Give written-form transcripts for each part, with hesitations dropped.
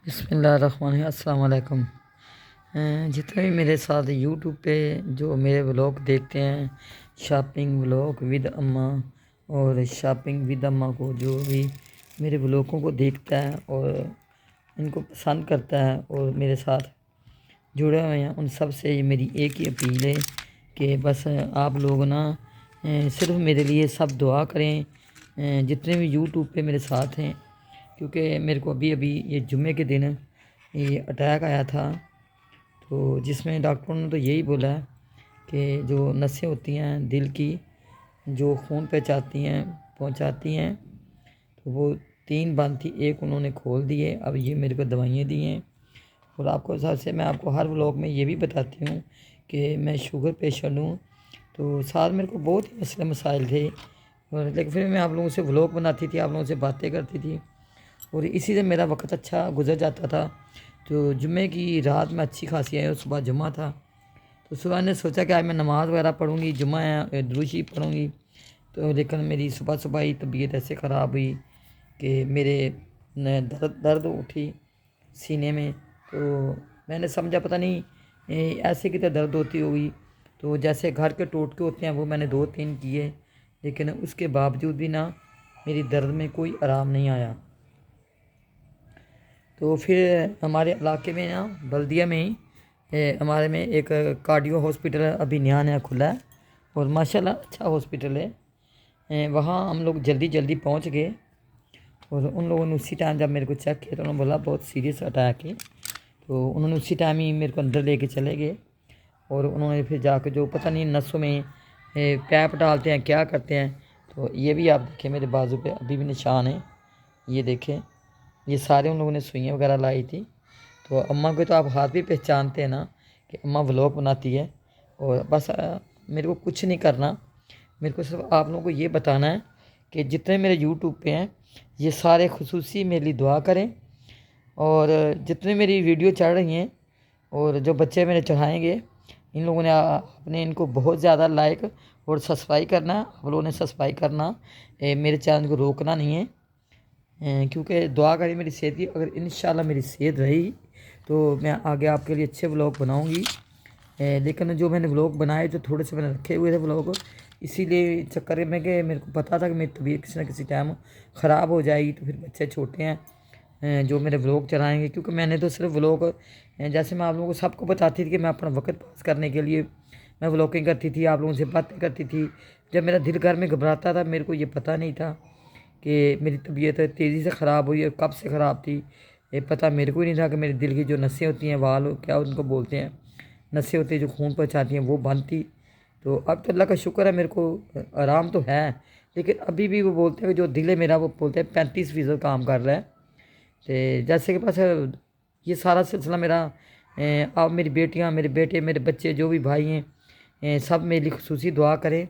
बिस्मिल्लाहिर्रहमानिर्रहीम। अस्सलाम वालेकुम। जितने भी मेरे साथ यूट्यूब पे जो मेरे व्लॉग देखते हैं, शॉपिंग व्लॉग विद अम्मा और शॉपिंग विद अम्मा को जो भी मेरे व्लॉगों को देखता है और इनको पसंद करता है और मेरे साथ जुड़े हुए हैं, उन सब से मेरी एक ही अपील है कि बस आप लोग ना सिर्फ मेरे लिए सब दुआ करें, जितने भी यूट्यूब पे मेरे साथ हैं, क्योंकि मेरे को अभी अभी ये जुम्मे के दिन ये अटैक आया था। तो जिसमें डॉक्टरों ने तो यही बोला है कि जो नसें होती हैं दिल की, जो खून पहुंचाती हैं, तो वो 3 बंद थी, एक उन्होंने खोल दिए। अब ये मेरे को दवाइयाँ दी हैं। और आपको हिसाब से मैं आपको हर व्लॉग में ये भी बताती हूँ कि मैं शुगर पेशेंट हूँ। तो साथ मेरे को बहुत ही मसले मसाइल थे, और लेकिन फिर मैं आप लोगों से व्लॉग बनाती थी, आप लोगों से बातें करती थी, और इसी से मेरा वक्त अच्छा गुजर जाता था। तो जुम्मे की रात में अच्छी खासी आई और सुबह जुम्मा था। तो सुबह ने सोचा कि आज मैं नमाज़ वगैरह पढ़ूँगी, जुम्मा है, दुरूशी पढ़ूँगी। तो लेकिन मेरी सुबह सुबह ही तबीयत ऐसे ख़राब हुई कि मेरे दर्द उठी सीने में। तो मैंने समझा पता नहीं ऐसे की तो दर्द होती होगी। तो जैसे घर के टोटके होते हैं वो मैंने 2-3 किए, लेकिन उसके बावजूद भी ना मेरी दर्द में कोई आराम नहीं आया। तो फिर हमारे इलाके में ना बल्दिया में ही हमारे में एक कार्डियो हॉस्पिटल अभी नया नया खुला है, और माशाल्लाह अच्छा हॉस्पिटल है। वहाँ हम लोग जल्दी जल्दी पहुँच गए, और उन लोगों ने उसी टाइम जब मेरे को चेक किया तो उन्होंने बोला बहुत सीरियस अटैक है। तो उन्होंने उसी टाइम ही मेरे को अंदर लेके चले गए, और उन्होंने फिर जाकर जो पता नहीं नसों में पैप डालते हैं क्या करते हैं। तो ये भी आप देखें मेरे बाजू पे अभी भी निशान है, ये देखें, ये सारे उन लोगों ने सुइयाँ वगैरह लाई थी। तो अम्मा को तो आप हाथ भी पहचानते हैं ना कि अम्मा व्लॉग बनाती है। और बस मेरे को कुछ नहीं करना, मेरे को सिर्फ आप लोगों को ये बताना है कि जितने मेरे यूट्यूब पे हैं ये सारे खुसूसी मेरे लिए दुआ करें, और जितने मेरी वीडियो चढ़ रही हैं और जो बच्चे मेरे चढ़ाएँगे, इन लोगों ने आपने इनको बहुत ज़्यादा लाइक और सब्सक्राइब करना, आप लोगों ने सब्सक्राइब करना, मेरे चैनल को रोकना नहीं है। क्योंकि दुआ करें मेरी सेहत की, अगर इंशाल्लाह मेरी सेहत रही तो मैं आगे आपके लिए अच्छे व्लॉग बनाऊंगी। लेकिन जो मैंने व्लॉग बनाए तो थोड़े से मैंने रखे हुए थे व्लॉग, इसीलिए चक्कर में कि मेरे को पता था कि मेरी तबीयत किसी ना किसी टाइम ख़राब हो जाएगी। तो फिर बच्चे छोटे हैं जो मेरे व्लॉग चलाएँगे, क्योंकि मैंने तो सिर्फ व्लॉग जैसे मैं आप लोगों को सबको बताती थी कि मैं अपना वक्त पास करने के लिए मैं व्लॉगिंग करती थी, आप लोगों से बातें करती थी। जब मेरा दिल घर में घबराता था, मेरे को ये पता नहीं था कि मेरी तबीयत तेज़ी से ख़राब हुई है, कब से ख़राब थी ये पता मेरे को ही नहीं था कि मेरे दिल की जो नसें होती हैं, वाल क्या उनको बोलते हैं, नसें होती हैं जो खून पहुँचाती हैं, वो बंद थी। तो अब तो अल्लाह का शुक्र है, मेरे को आराम तो है। लेकिन अभी भी वो बोलते हैं कि जो दिल है मेरा, वो बोलते हैं 35% काम कर रहा है। तो जैसे कि बस ये सारा सिलसिला मेरा अब मेरी बेटियाँ, मेरे बेटे, मेरे बच्चे, जो भी भाई हैं, सब मेरे लिए खुसूसी दुआ करें,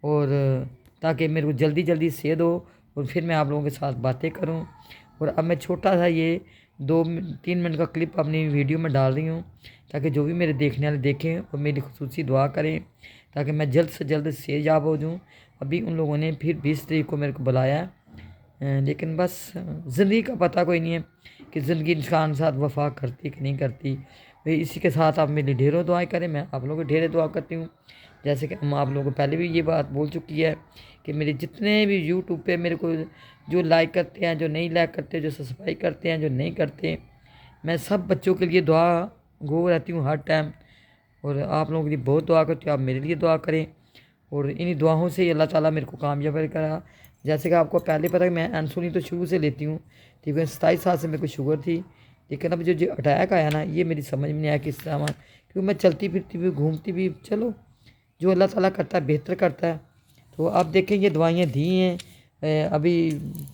और ताकि मेरे को जल्दी जल्दी सेध हो और फिर मैं आप लोगों के साथ बातें करूं। और अब मैं छोटा सा ये 2-3 मिनट का क्लिप अपनी वीडियो में डाल रही हूँ, ताकि जो भी मेरे देखने वाले देखें और मेरी खुसूसी दुआ करें, ताकि मैं जल्द से जल्द सेहतयाब हो जाऊँ। अभी उन लोगों ने फिर 20 तारीख को मेरे को बुलाया है, लेकिन बस ज़िंदगी का पता कोई नहीं है कि ज़िंदगी इंसान के साथ वफा करती कि नहीं करती। भाई इसी के साथ आप मेरी ढेरों दुआएं करें, मैं आप लोगों की ढेरों दुआ करती हूँ। जैसे कि हम आप लोगों को पहले भी ये बात बोल चुकी है कि मेरे जितने भी यूट्यूब पे मेरे को जो लाइक करते हैं, जो नहीं लाइक करते, जो सब्सक्राइब करते हैं, जो नहीं करते, मैं सब बच्चों के लिए दुआ गो रहती हूँ हर टाइम। और आप लोगों के लिए बहुत दुआ करती हूँ, आप मेरे लिए दुआ करें, और इन्हीं दुआओं से ही अल्लाह ताला मेरे को कामयाब करा। जैसे कि आपको पहले पता है मैं इंसुलिन तो शुरू से लेती हूँ, ठीक है, 27 साल से मेरे को शुगर थी। लेकिन अब जो अटैक आया ना, ये मेरी समझ में नहीं आया किस तरह, क्योंकि मैं चलती फिरती भी, घूमती भी, चलो जो अल्लाह ताला करता है बेहतर करता है। तो आप देखें ये दवाइयाँ दी हैं, अभी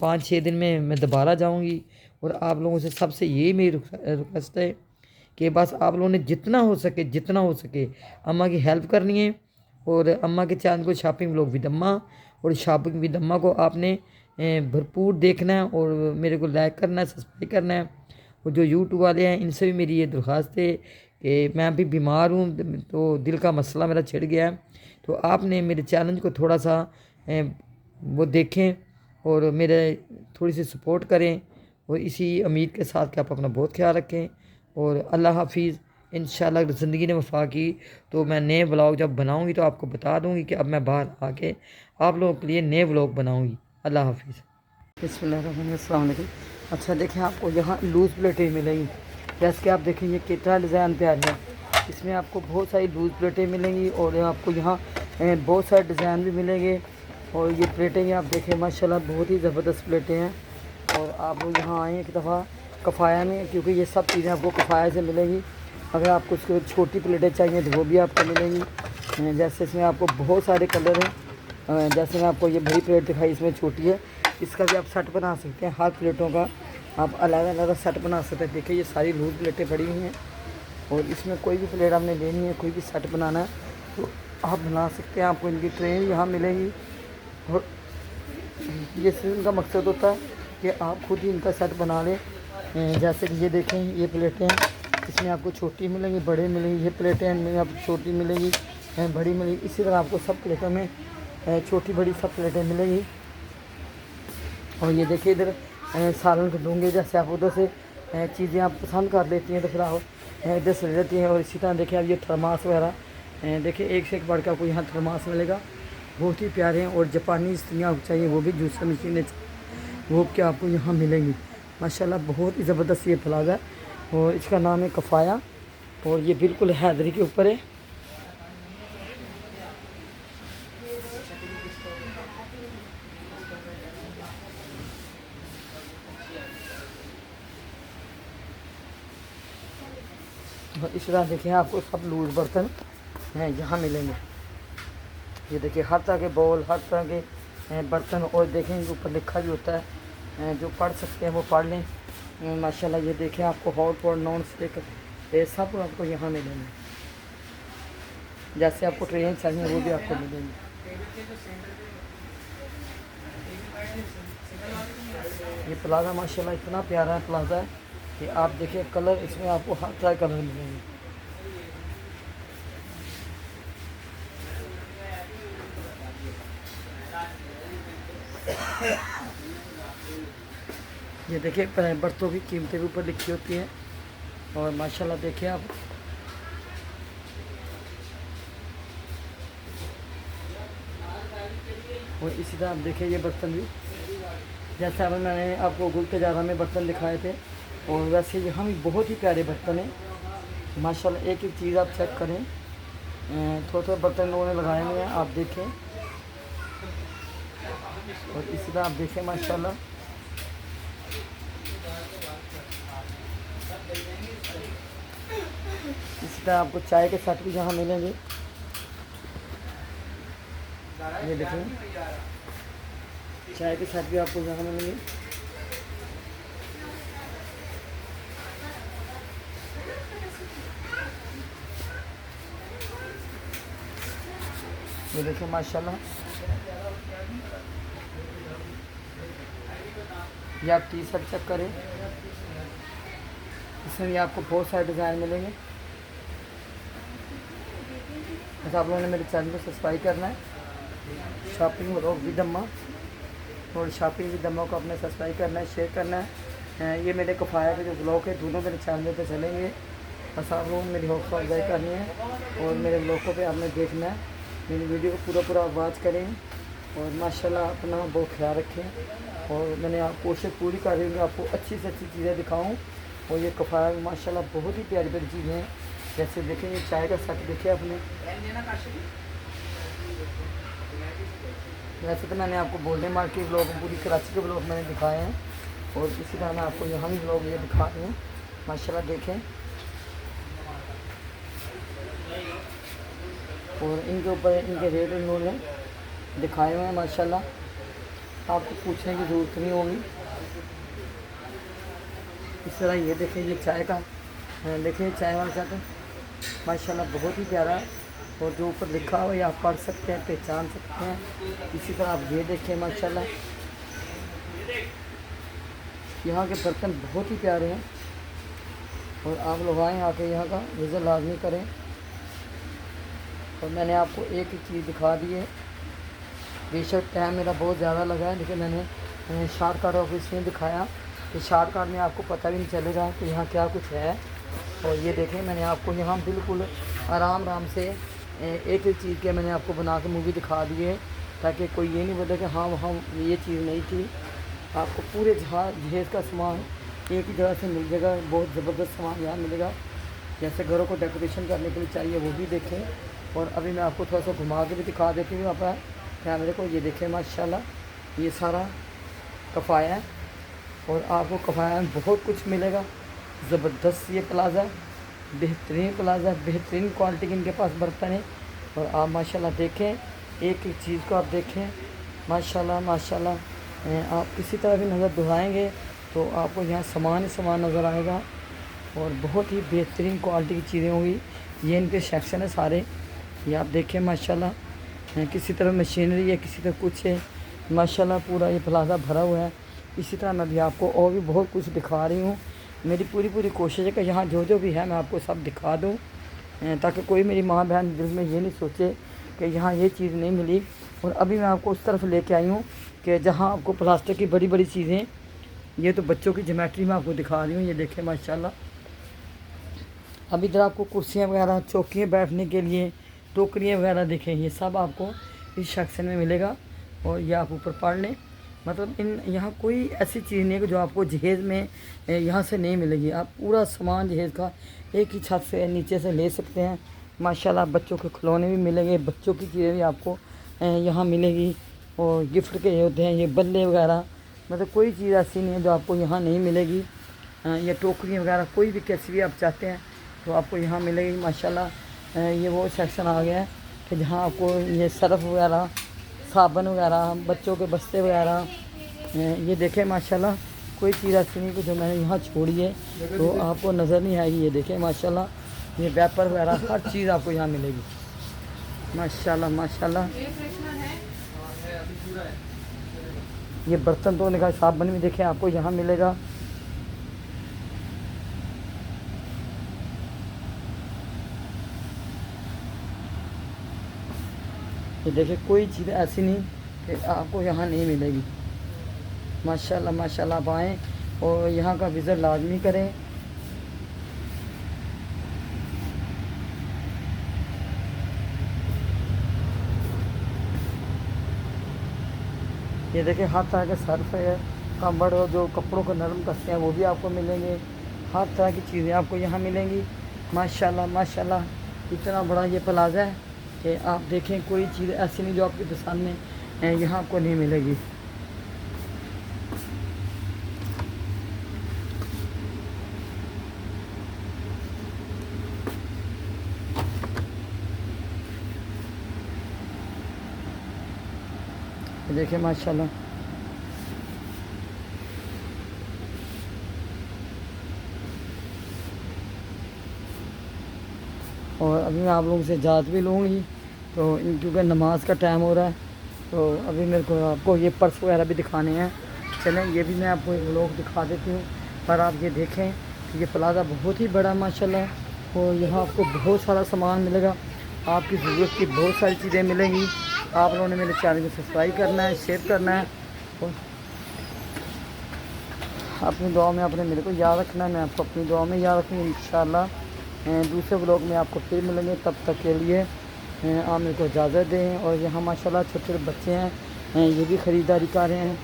5-6 दिन में मैं दोबारा जाऊँगी। और आप लोगों से सबसे यही मेरी रिक्वेस्ट है कि बस आप लोगों ने जितना हो सके अम्मा की हेल्प करनी है। और अम्मा के चैनल को शॉपिंग व्लॉग विद अम्मा, और शॉपिंग विद अम्मा को आपने भरपूर देखना है, और मेरे को लाइक करना है, सब्सक्राइब करना है। और जो यूट्यूब वाले हैं इनसे भी मेरी ये दरख्वास्त है कि मैं अभी बीमार हूँ, तो दिल का मसला मेरा छिड़ गया है। तो आपने मेरे चैलेंज को थोड़ा सा वो देखें और मेरे थोड़ी सी सपोर्ट करें, और इसी उम्मीद के साथ कि आप अपना बहुत ख्याल रखें और अल्लाह हाफिज़। इंशाल्लाह ज़िंदगी ने वफ़ा की तो मैं नए व्लॉग जब बनाऊँगी तो आपको बता दूँगी कि अब मैं बाहर आके आप लोगों के लिए नए व्लॉग बनाऊँगी। अल्लाह हाफिज़। बिस्मिल्लाहिर्रहमानिर्रहीम। अस्सलाम वालेकुम। अच्छा देखें, आपको यहाँ लूज़ प्लेटें मिलेंगी। जैसे कि आप देखें ये कितना डिज़ाइन तैयार है, इसमें आपको बहुत सारी लूज़ प्लेटें मिलेंगी और आपको यहाँ बहुत सारे डिज़ाइन भी मिलेंगे। और ये प्लेटें आप देखें माशाल्लाह बहुत ही ज़बरदस्त प्लेटें हैं। और आप लोग यहाँ आएँ एक दफ़ा कफ़ाया में, क्योंकि ये सब चीज़ें आपको कफ़ाया से मिलेंगी। अगर आपको उसको छोटी प्लेटें चाहिए तो वो भी आपको मिलेंगी। जैसे इसमें आपको बहुत सारे कलर हैं। जैसे मैं आपको ये बड़ी प्लेट दिखाई, इसमें छोटी है, इसका भी आप सेट बना सकते हैं। हर प्लेटों का आप अलग अलग सेट बना सकते हैं। देखिए ये सारी लूज़ प्लेटें पड़ी हुई हैं और इसमें कोई भी प्लेट आपने लेनी है, कोई भी सेट बनाना है तो आप बना सकते हैं। आपको इनकी ट्रे यहाँ मिलेंगी और ये सिर्फ इनका मकसद होता है कि आप खुद ही इनका सेट बना लें। जैसे कि ये देखें ये प्लेटें हैं, इसमें आपको छोटी मिलेंगी, बड़े मिलेंगी। ये प्लेटें हैं, आपको छोटी मिलेगी, बड़ी मिलेगी। इसी तरह आपको सब प्लेटों में छोटी बड़ी सब प्लेटें मिलेंगी। और ये देखिए इधर सालन के डूंगे, जैसे आप उधर से चीज़ें आप पसंद कर लेती हैं तो फिर आप इधर से ले लेती हैं। और इसी तरह देखिए अब ये थर्मास वगैरह देखिए एक से एक बढ़ के आपको यहाँ थर्मास मिलेगा, बहुत ही प्यारे हैं। और जापानी स्त्रियाँ चाहिए वो भी जूसर मशीनें वो क्या आपको यहाँ मिलेंगी। माशाल्लाह बहुत ही ज़बरदस्त ये प्लाजा है और इसका नाम है कफ़ाया और ये बिल्कुल हैदरी के ऊपर है। और इस तरह देखिए आपको सब लूज़ बर्तन हैं यहाँ मिलेंगे। ये देखिए हर तरह के बॉल, हर तरह के बर्तन। और देखें इनके ऊपर लिखा भी होता है, जो पढ़ सकते हैं वो पढ़ लें। माशाल्लाह ये देखें आपको हॉट पॉट, नॉन स्टिक ये सब आपको यहाँ मिलेंगे। जैसे आपको ट्रेन चाहिए वो भी आपको मिलेंगे। ये प्लाजा माशाल्लाह इतना प्यारा है प्लाजा है कि आप देखिए कलर इसमें आपको हर तरह के कलर मिलेंगे। ये देखिए बर्तनों की कीमतें भी ऊपर लिखी होती हैं और माशाल्लाह देखिए आप और इसी तरह आप देखिए ये बर्तन भी जैसे अब मैंने आपको गुल तजारा में बर्तन दिखाए थे और वैसे यहाँ भी बहुत ही प्यारे बर्तन हैं माशाल्लाह। एक एक चीज़ आप चेक करें, थोड़े थोड़े बर्तन लोगों ने लगाए हुए हैं, आप देखें। और इसी तरह आप देखें माशाल्लाह इसी तरह आपको चाय के सेट भी यहाँ मिलेंगे। ये देखें चाय के सेट भी आपको यहाँ मिलेंगे। ये देखिए माशाल्लाह ये आप टी शर्ट चेक करें, इसमें भी आपको बहुत सारे डिज़ाइन मिलेंगे। बस आप लोगों ने मेरे चैनल को सब्सक्राइब करना है, शॉपिंग व्लॉग विद अम्मा और शॉपिंग विद अम्मा को अपने सब्सक्राइब करना है, शेयर करना है। ये मेरे कफ़ाया के जो ब्लॉग है दोनों मेरे चैनल पे चलेंगे। बस आप लोगों ने मेरी हौसला अफजाई करनी है और मेरे ब्लॉगों पे आपने देखना है। मेरी वीडियो को पूरा वॉच करें और माशाल्लाह अपना बहुत ख्याल रखें। और मैंने आप कोशिश पूरी कर रही हूँ कि आपको अच्छी से अच्छी चीज़ें दिखाऊँ। और ये कफ़ाया माशाल्लाह बहुत ही प्यारी प्यारी चीज़ें हैं। जैसे देखें ये चाय का सेट देखिए आपने, वैसे तो मैंने आपको गोल्डन मार्केट ब्लॉग पूरी कराची के ब्लॉग मैंने दिखाए हैं और इसी तरह मैं आपको यहाँ भी ब्लॉग ये दिखा रही हूँ। माशाल्लाह देखें और इनके ऊपर इनके रेट इन्होंने दिखाए हुए हैं माशाल्लाह, आपको पूछने की ज़रूरत नहीं होगी। इस तरह ये देखें ये चाय का देखिए चाय वाला सेट माशाल्लाह बहुत ही प्यारा है और जो ऊपर लिखा हुआ है आप पढ़ सकते हैं, पहचान सकते हैं। इसी तरह आप ये देखें माशाल्लाह यहाँ के बर्तन बहुत ही प्यारे हैं और आप लोग आएँ आके यहाँ का विज़िट लाजमी करें। और मैंने आपको एक ही चीज़ दिखा दी है, बेशक टाइम मेरा बहुत ज़्यादा लगा है लेकिन मैंने शॉर्टकट ऑफ इसमें दिखाया कि शॉर्टकट में आपको पता भी नहीं चलेगा कि यहाँ क्या कुछ है। और ये देखें, मैंने आपको यहाँ बिल्कुल आराम से एक एक चीज़ के मैंने आपको बना के मूवी दिखा दी है, ताकि कोई ये नहीं बोले कि हाँ वहाँ ये चीज़ नहीं थी। आपको पूरे जहेज़ का सामान एक ही जगह से मिल जाएगा। बहुत ज़बरदस्त सामान यहाँ मिलेगा, जैसे घरों को डेकोरेशन करने के लिए चाहिए वो भी देखें। और अभी मैं आपको थोड़ा सा घुमा के भी दिखा देती हूँ अपना कैमरे को। ये देखें माशाल्लाह, ये सारा कफ़ाया है और आपको कफ़ाया में बहुत कुछ मिलेगा। ज़बरदस्त ये प्लाज़ा, बेहतरीन प्लाज़ा, बेहतरीन क्वालिटी के इनके पास बर्तन है। और आप माशाल्लाह देखें, एक एक चीज़ को आप देखें माशाल्लाह माशाल्लाह। आप किसी तरह भी नज़र दुहराएँगे तो आपको यहाँ सामान ही सामान नज़र आएगा और बहुत ही बेहतरीन क्वालिटी की चीज़ें होंगी। ये इनके सेक्शन है सारे, ये आप देखें माशाल्लाह। किसी तरह मशीनरी है, किसी तरह कुछ है, माशाल्लाह पूरा ये प्लाज़ा भरा हुआ है। इसी तरह मैं भी आपको और भी बहुत कुछ दिखा रही हूँ। मेरी पूरी कोशिश है कि यहाँ जो भी है मैं आपको सब दिखा दूँ, ताकि कोई मेरी माँ बहन दिल में ये नहीं सोचे कि यहाँ ये चीज़ नहीं मिली। और अभी मैं आपको उस तरफ लेके आई हूँ कि जहाँ आपको प्लास्टिक की बड़ी चीज़ें, ये तो बच्चों की ज्योमेट्री में आपको दिखा रही हूँ। ये देखें माशाल्लाह। अब इधर आपको कुर्सियाँ वगैरह, चौकियाँ बैठने के लिए, टोकरियाँ वगैरह देखें, ये सब आपको इस सेक्शन में मिलेगा। और ये आप ऊपर पढ़ लें, मतलब इन यहाँ कोई ऐसी चीज़ नहीं है कि जो आपको जहेज़ में यहाँ से नहीं मिलेगी। आप पूरा सामान जहेज़ का एक ही छत से नीचे से ले सकते हैं माशाल्लाह। बच्चों के खिलौने भी मिलेंगे, बच्चों की चीज़ें भी आपको यहाँ मिलेगी। और गिफ्ट के होते हैं ये बल्ले वगैरह, मतलब कोई चीज़ ऐसी नहीं है जो आपको यहाँ नहीं मिलेगी। ये टोकरियाँ वगैरह कोई भी कैसी भी आप चाहते हैं तो आपको यहाँ मिलेगी माशाल्लाह। ये वो सेक्शन आ गया है कि जहाँ आपको ये सर्फ़ वगैरह, साबुन वगैरह, बच्चों के बस्ते वगैरह, ये देखें माशाल्लाह। कोई चीज़ ऐसी नहीं कि जो मैंने यहाँ छोड़ी है तो आपको नज़र नहीं आएगी। ये देखें माशाल्लाह, ये वेपर वगैरह हर चीज़ आपको यहाँ मिलेगी माशाल्लाह माशाल्लाह। ये बर्तन धोने का साबुन भी देखें आपको यहाँ मिलेगा। ये देखिए, कोई चीज़ ऐसी नहीं कि आपको यहाँ नहीं मिलेगी माशाल्लाह माशाल्लाह। आप आएँ और यहाँ का विज़िट लाजमी करें। ये देखिए, हर तरह के सर्फ है, कम्बड़ और जो कपड़ों को नरम करते हैं वो भी आपको मिलेंगे। हर तरह की चीज़ें आपको यहाँ मिलेंगी माशाल्लाह माशाल्लाह। इतना बड़ा ये प्लाज़ा है कि आप देखें, कोई चीज़ ऐसी नहीं जो आपकी पसंद में यहाँ आपको नहीं मिलेगी। देखिए माशाल्लाह। और अभी मैं आप लोगों से इजाज़त भी लूँगी, तो क्योंकि नमाज का टाइम हो रहा है तो अभी मेरे को आपको ये पर्स वगैरह भी दिखाने हैं। चलें, ये भी मैं आपको एक व्लॉग दिखा देती हूँ। पर आप ये देखें कि ये प्लाज़ा बहुत ही बड़ा माशाल्लाह। और यहाँ आपको बहुत सारा सामान मिलेगा, आपकी ज़रूरत की बहुत सारी चीज़ें मिलेंगी। आप लोगों ने मेरे चैनल को सब्सक्राइब करना है, शेयर करना है और अपनी दुआ में अपने मेरे को याद रखना है। मैं आपको अपनी दुआ में याद रखूँगी इंशाल्लाह। दूसरे व्लॉग में आपको फिर मिलेंगे, तब तक के लिए आप मेरे को इजाज़त दें। और यहाँ माशाल्लाह छोटे छोटे बच्चे हैं, ये भी ख़रीदारी कर रहे हैं।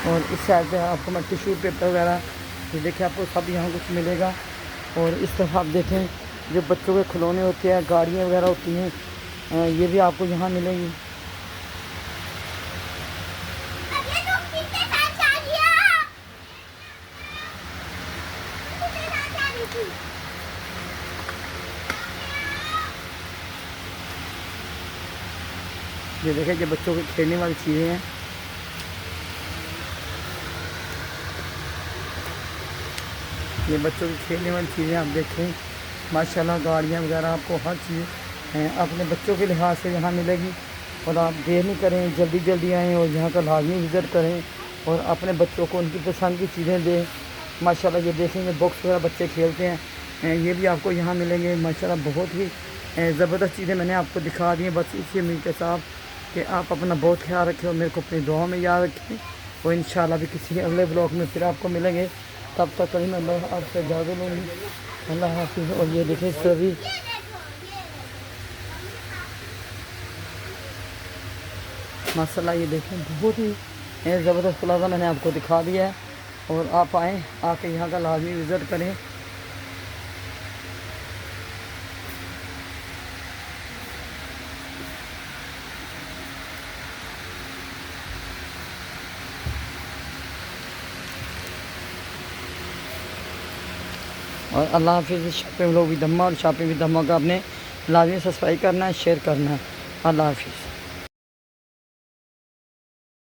और इस साइड पे आपको मैं टिश्यू पेपर वगैरह, ये देखिए आपको सब यहाँ कुछ मिलेगा। और इस तरफ आप देखें, जो बच्चों के खिलौने होते हैं, गाड़ियाँ वगैरह होती हैं, ये भी आपको यहाँ मिलेंगी। ये देखें, जो बच्चों के खेलने वाली चीज़ें हैं, ये बच्चों की खेलने वाली चीज़ें आप देखें माशाल्लाह। गाड़ियाँ वगैरह आपको हर चीज़ अपने बच्चों के लिहाज से यहाँ मिलेगी। और आप देर नहीं करें, जल्दी आएँ और यहाँ का लाजमी विज़िट करें और अपने बच्चों को उनकी पसंद की चीज़ें दें माशाल्लाह। ये देखेंगे बॉक्स वगैरह बच्चे खेलते हैं, ये भी आपको यहाँ मिलेंगे। माशाल्लाह बहुत ही ज़बरदस्त चीज़ें मैंने आपको दिखा दी हैं। बस इसी उम्मीद के साथ कि आप अपना बहुत ख्याल रखें और मेरे को अपनी दुआ में याद रखें, और इंशाल्लाह भी किसी अगले ब्लॉग में फिर आपको मिलेंगे। तब तक कहीं मैं आपसे इजाज़त लूँगी। अल्लाह हाफिज़। और ये देखें सभी माशाल्लाह, ये देखें बहुत ही ज़बरदस्त प्लाज़ा मैंने आपको दिखा दिया है, और आप आएँ, आके यहाँ का लाजमी विज़िट करें। और अल्लाह हाफिज़। शॉपिंग लोग भी धम्मा और शॉपिंग भी धम्मा का आपने लाजमी सब्सक्राइब करना है, शेयर करना है। अल्लाह हाफिज़।